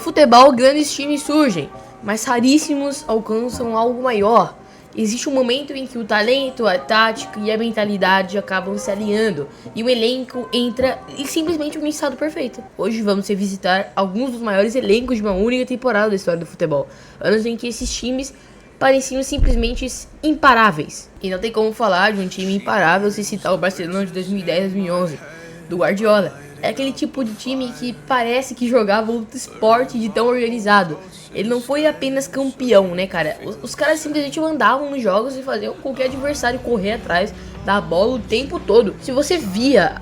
futebol, grandes times surgem, mas raríssimos alcançam algo maior. Existe um momento em que o talento, a tática e a mentalidade acabam se alinhando e o elenco entra em simplesmente um estado perfeito. Hoje vamos revisitar alguns dos maiores elencos de uma única temporada da história do futebol, anos em que esses times pareciam simplesmente imparáveis. E não tem como falar de um time imparável se citar o Barcelona de 2010-2011, do Guardiola. É aquele tipo de time que parece que jogava outro esporte de tão organizado. Ele não foi apenas campeão, né, cara? Os caras simplesmente mandavam nos jogos e faziam qualquer adversário correr atrás da bola o tempo todo. Se você via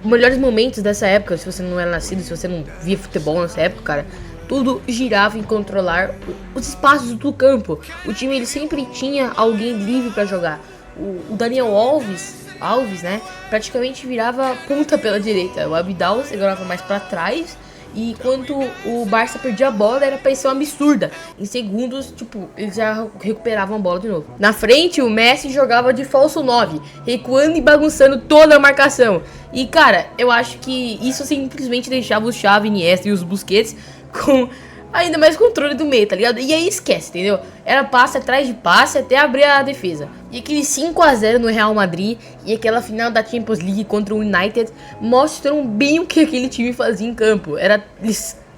os melhores momentos dessa época, se você não era nascido, se você não via futebol nessa época, cara, tudo girava em controlar os espaços do campo. O time ele sempre tinha alguém livre para jogar. O Daniel Alves, né, praticamente virava ponta pela direita. O Abidal segurava mais para trás. E quando o Barça perdia a bola, era pressão absurda. Em segundos, eles já recuperavam a bola de novo. Na frente, o Messi jogava de falso 9, recuando e bagunçando toda a marcação. E, cara, eu acho que isso simplesmente deixava o Xavi, Iniesta e os Busquets com ainda mais controle do meio, tá ligado? E aí esquece, entendeu? Era passe atrás de passe até abrir a defesa. E aquele 5-0 no Real Madrid e aquela final da Champions League contra o United mostram bem o que aquele time fazia em campo. Era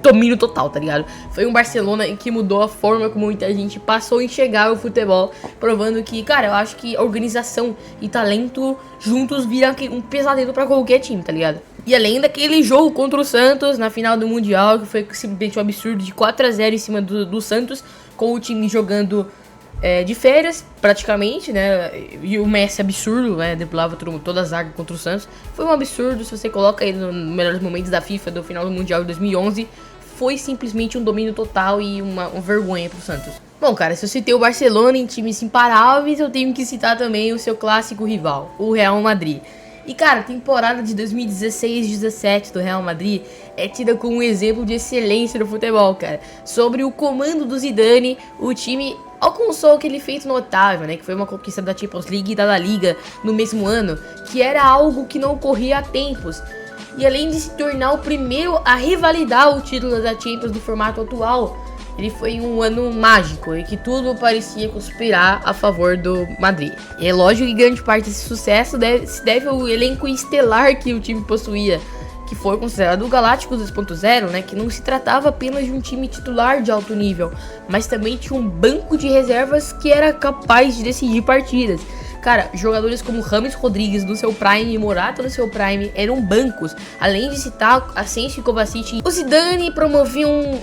domínio total, tá ligado? Foi um Barcelona que mudou a forma como muita gente passou a enxergar o futebol, provando que, cara, eu acho que organização e talento juntos viram um pesadelo pra qualquer time, tá ligado? E além daquele jogo contra o Santos na final do Mundial, que foi simplesmente um absurdo de 4-0 em cima do Santos, com o time jogando de férias, praticamente, né? E o Messi absurdo, né? Deplava toda a zaga contra o Santos. Foi um absurdo, se você coloca aí nos melhores momentos da FIFA do final do Mundial de 2011, foi simplesmente um domínio total e uma vergonha pro Santos. Bom, cara, se eu citei o Barcelona em times imparáveis, eu tenho que citar também o seu clássico rival, o Real Madrid. E, cara, a temporada de 2016-17 do Real Madrid é tida como um exemplo de excelência no futebol, cara. Sobre o comando do Zidane, o time alcançou aquele feito notável, né? Que foi uma conquista da Champions League e da La Liga no mesmo ano, que era algo que não ocorria há tempos. E além de se tornar o primeiro a revalidar o título da Champions do formato atual, ele foi um ano mágico e que tudo parecia conspirar a favor do Madrid. E é lógico que grande parte desse sucesso se deve ao elenco estelar que o time possuía, que foi considerado o Galácticos 2.0, né, que não se tratava apenas de um time titular de alto nível, mas também tinha um banco de reservas que era capaz de decidir partidas. Cara, jogadores como James Rodrigues no seu prime e Morata no seu prime eram bancos, além de citar Asensio e Kovacic. O Zidane promovia um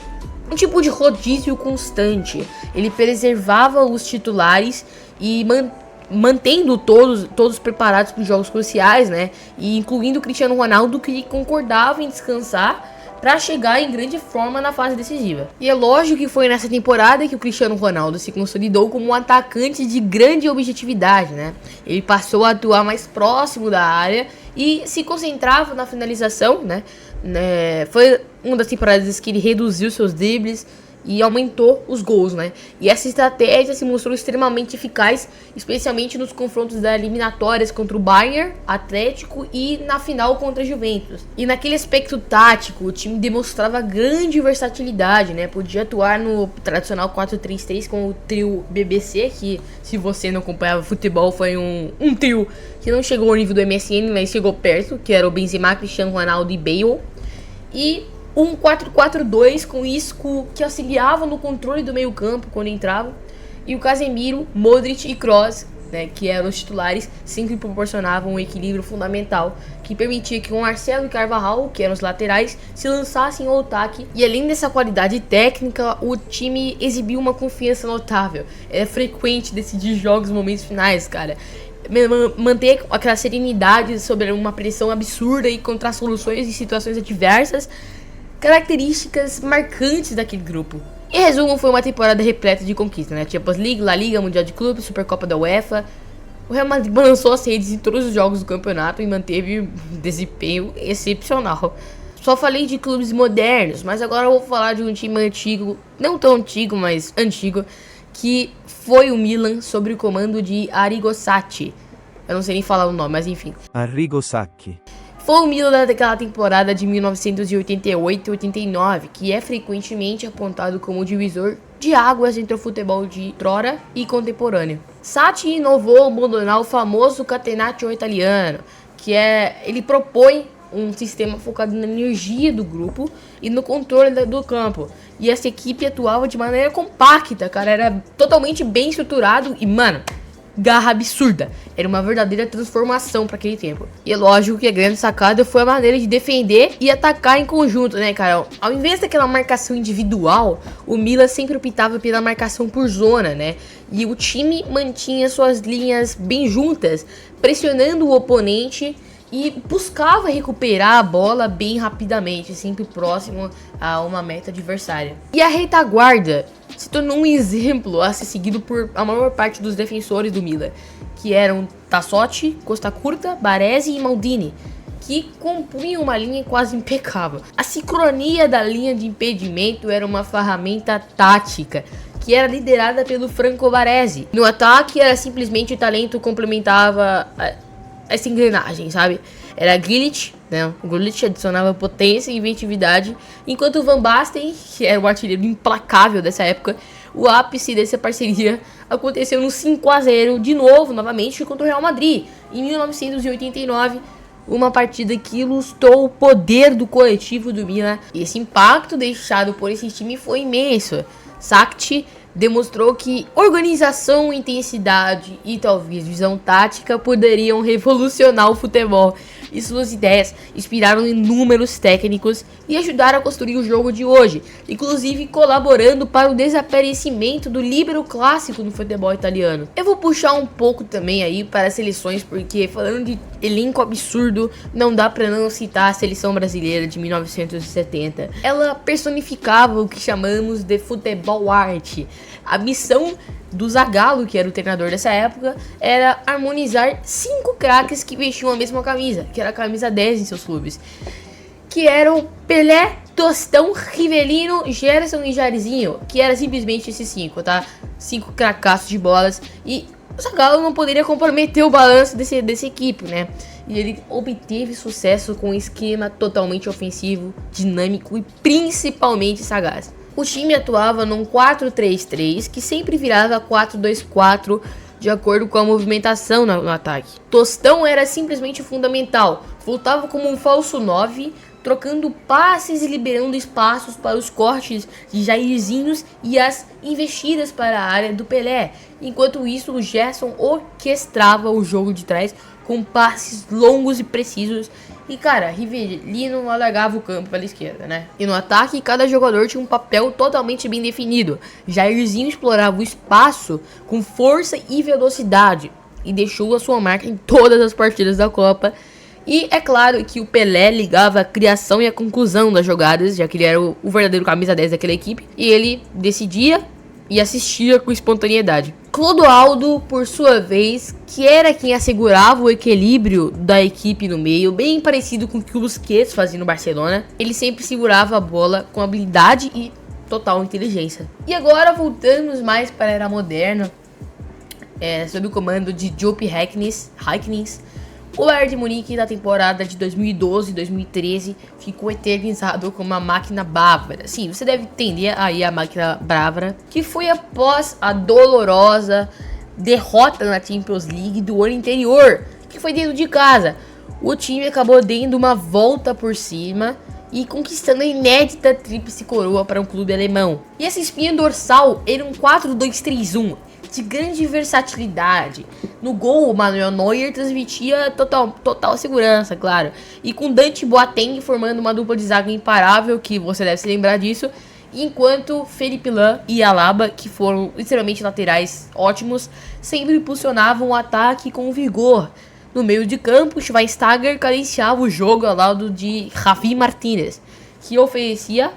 tipo de rodízio constante. Ele preservava os titulares e mantendo todos preparados para os jogos cruciais, né? E incluindo o Cristiano Ronaldo, que concordava em descansar para chegar em grande forma na fase decisiva. E é lógico que foi nessa temporada que o Cristiano Ronaldo se consolidou como um atacante de grande objetividade, né? Ele passou a atuar mais próximo da área e se concentrava na finalização, né? Foi uma das temporadas que ele reduziu seus dribles e aumentou os gols, né? E essa estratégia se mostrou extremamente eficaz, especialmente nos confrontos das eliminatórias contra o Bayern, Atlético e na final contra a Juventus. E naquele aspecto tático, o time demonstrava grande versatilidade, né? Podia atuar no tradicional 4-3-3 com o trio BBC, que se você não acompanhava futebol foi um trio que não chegou ao nível do MSN, mas chegou perto, que era o Benzema, Cristiano Ronaldo e Bale. E um 4-4-2 com Isco, que auxiliava no controle do meio campo quando entrava, e o Casemiro, Modric e Kroos, né, que eram os titulares, sempre proporcionavam um equilíbrio fundamental que permitia que o Marcelo e Carvajal, que eram os laterais, se lançassem ao ataque. E além dessa qualidade técnica, o time exibiu uma confiança notável. É frequente decidir jogos nos momentos finais, cara. Manter aquela serenidade sobre uma pressão absurda e encontrar soluções em situações adversas, características marcantes daquele grupo. Em resumo, foi uma temporada repleta de conquistas, né? Champions League, La Liga, Mundial de Clubes, Supercopa da UEFA. O Real Madrid balançou as redes em todos os jogos do campeonato e manteve um desempenho excepcional. Só falei de clubes modernos, mas agora eu vou falar de um time antigo, não tão antigo, mas antigo, que foi o Milan sob o comando de Arrigo Sacchi. Eu não sei nem falar o nome, mas enfim. Arrigo Sacchi. foi o Milan daquela temporada de 1988-89, que é frequentemente apontado como o divisor de águas entre o futebol de outrora e contemporâneo. Sacchi inovou abandonar o famoso catenaccio italiano, ele propõe um sistema focado na energia do grupo e no controle do campo. E essa equipe atuava de maneira compacta, cara, era totalmente bem estruturado e, mano, garra absurda. Era uma verdadeira transformação para aquele tempo. E é lógico que a grande sacada foi a maneira de defender e atacar em conjunto, né, cara? Ao invés daquela marcação individual, o Milan sempre optava pela marcação por zona, né? E o time mantinha suas linhas bem juntas, pressionando o oponente e buscava recuperar a bola bem rapidamente, sempre próximo a uma meta adversária. E a retaguarda se tornou um exemplo a ser seguido por a maior parte dos defensores do Milan, que eram Tassotti, Costa Curta, Baresi e Maldini, que compunham uma linha quase impecável. A sincronia da linha de impedimento era uma ferramenta tática, que era liderada pelo Franco Baresi. No ataque era simplesmente o talento complementava essa engrenagem, sabe? Era Gullit, né? O Gullit adicionava potência e inventividade, enquanto o Van Basten, que era o artilheiro implacável dessa época, o ápice dessa parceria aconteceu no 5-0 de novo, novamente, contra o Real Madrid, em 1989, uma partida que ilustrou o poder do coletivo do Milan. E esse impacto deixado por esse time foi imenso. Sacchi demonstrou que organização, intensidade e talvez visão tática poderiam revolucionar o futebol, e suas ideias inspiraram inúmeros técnicos e ajudaram a construir o jogo de hoje, inclusive colaborando para o desaparecimento do líbero clássico no futebol italiano. Eu vou puxar um pouco também aí para as seleções, porque falando de elenco absurdo, não dá para não citar a seleção brasileira de 1970. Ela personificava o que chamamos de futebol arte. A missão do Zagallo, que era o treinador dessa época, era harmonizar 5 craques que vestiam a mesma camisa, que era a camisa 10 em seus clubes, que eram Pelé, Tostão, Rivelino, Gerson e Jairzinho, que era simplesmente esses 5, tá? 5 cracaços de bolas, e o Zagallo não poderia comprometer o balanço dessa equipe, né? E ele obteve sucesso com um esquema totalmente ofensivo, dinâmico e principalmente sagaz. O time atuava num 4-3-3 que sempre virava 4-2-4 de acordo com a movimentação no ataque. Tostão era simplesmente fundamental, voltava como um falso 9, trocando passes e liberando espaços para os cortes de Jairzinhos e as investidas para a área do Pelé. Enquanto isso, o Gerson orquestrava o jogo de trás com passes longos e precisos. E cara, Rivelino alargava o campo pela esquerda, né? E no ataque, cada jogador tinha um papel totalmente bem definido. Jairzinho explorava o espaço com força e velocidade e deixou a sua marca em todas as partidas da Copa. E é claro que o Pelé ligava a criação e a conclusão das jogadas, já que ele era o verdadeiro camisa 10 daquela equipe. E ele decidia e assistia com espontaneidade. Clodoaldo, por sua vez, que era quem assegurava o equilíbrio da equipe no meio, bem parecido com o que o Busquets fazia no Barcelona. Ele sempre segurava a bola com habilidade e total inteligência. E agora voltamos mais para a era moderna, sob o comando de Jupp Heynckes. O Bayern de Munique da temporada de 2012 e 2013 ficou eternizado como uma máquina bávara. Sim, você deve entender aí a máquina bávara, que foi após a dolorosa derrota na Champions League do ano anterior, que foi dentro de casa. O time acabou dando uma volta por cima e conquistando a inédita tríplice coroa para um clube alemão. E essa espinha dorsal era um 4-2-3-1. De grande versatilidade. No gol, o Manuel Neuer transmitia total segurança, claro. E com Dante Boateng formando uma dupla de zaga imparável, que você deve se lembrar disso. Enquanto Felipe Lahm e Alaba, que foram extremamente laterais ótimos, sempre impulsionavam o ataque com vigor. No meio de campo, Schweinsteiger cadenciava o jogo ao lado de Javi Martinez, que oferecia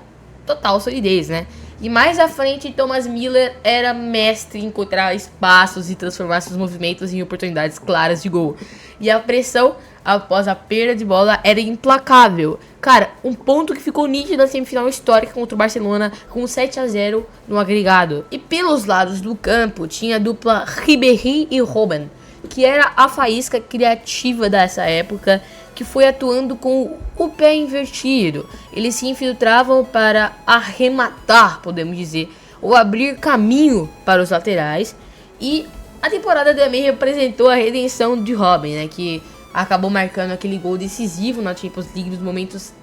total solidez, né? E mais à frente, Thomas Müller era mestre em encontrar espaços e transformar seus movimentos em oportunidades claras de gol. E a pressão após a perda de bola era implacável. Cara, um ponto que ficou nítido na semifinal histórica contra o Barcelona com 7-0 no agregado. E pelos lados do campo tinha a dupla Ribéry e Robben, que era a faísca criativa dessa época, que foi atuando com o pé invertido. Eles se infiltravam para arrematar, podemos dizer, ou abrir caminho para os laterais. E a temporada também representou a redenção de Robben, né, que acabou marcando aquele gol decisivo na Champions League nos momentos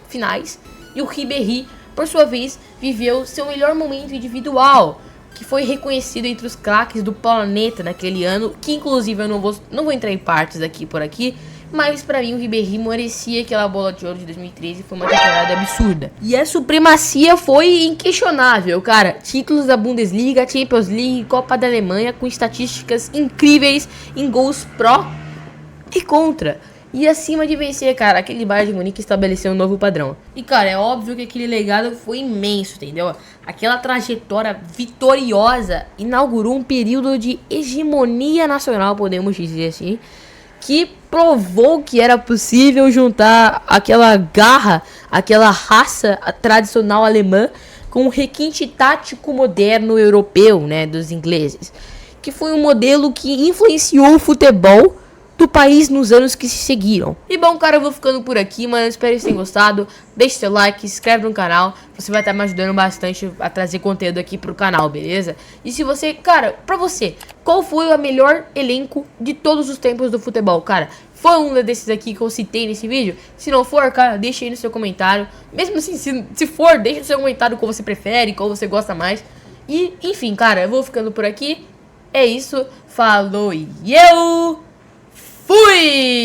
finais. E o Ribéry, por sua vez, viveu seu melhor momento individual, que foi reconhecido entre os craques do planeta naquele ano, que inclusive eu não vou entrar em partes aqui por aqui, mas pra mim o Ribéry merecia aquela bola de ouro de 2013, foi uma temporada absurda. E a supremacia foi inquestionável, cara. Títulos da Bundesliga, Champions League, Copa da Alemanha, com estatísticas incríveis em gols pró e contra. E acima de vencer, cara, aquele Bayern de Munique estabeleceu um novo padrão. E, cara, é óbvio que aquele legado foi imenso, entendeu? Aquela trajetória vitoriosa inaugurou um período de hegemonia nacional, podemos dizer assim, que provou que era possível juntar aquela garra, aquela raça tradicional alemã com o requinte tático moderno europeu, né, dos ingleses. Que foi um modelo que influenciou o futebol do país nos anos que se seguiram. E bom, cara, eu vou ficando por aqui, mas espero que vocês tenham gostado. Deixe seu like, se inscreve no canal, você vai estar me ajudando bastante a trazer conteúdo aqui pro canal, beleza? E se você, cara, pra você, qual foi o melhor elenco de todos os tempos do futebol, cara? Foi um desses aqui que eu citei nesse vídeo? Se não for, cara, deixa aí no seu comentário. Mesmo assim, se for, deixa no seu comentário qual você prefere, qual você gosta mais. E, enfim, cara, eu vou ficando por aqui. É isso, falou e eu fui!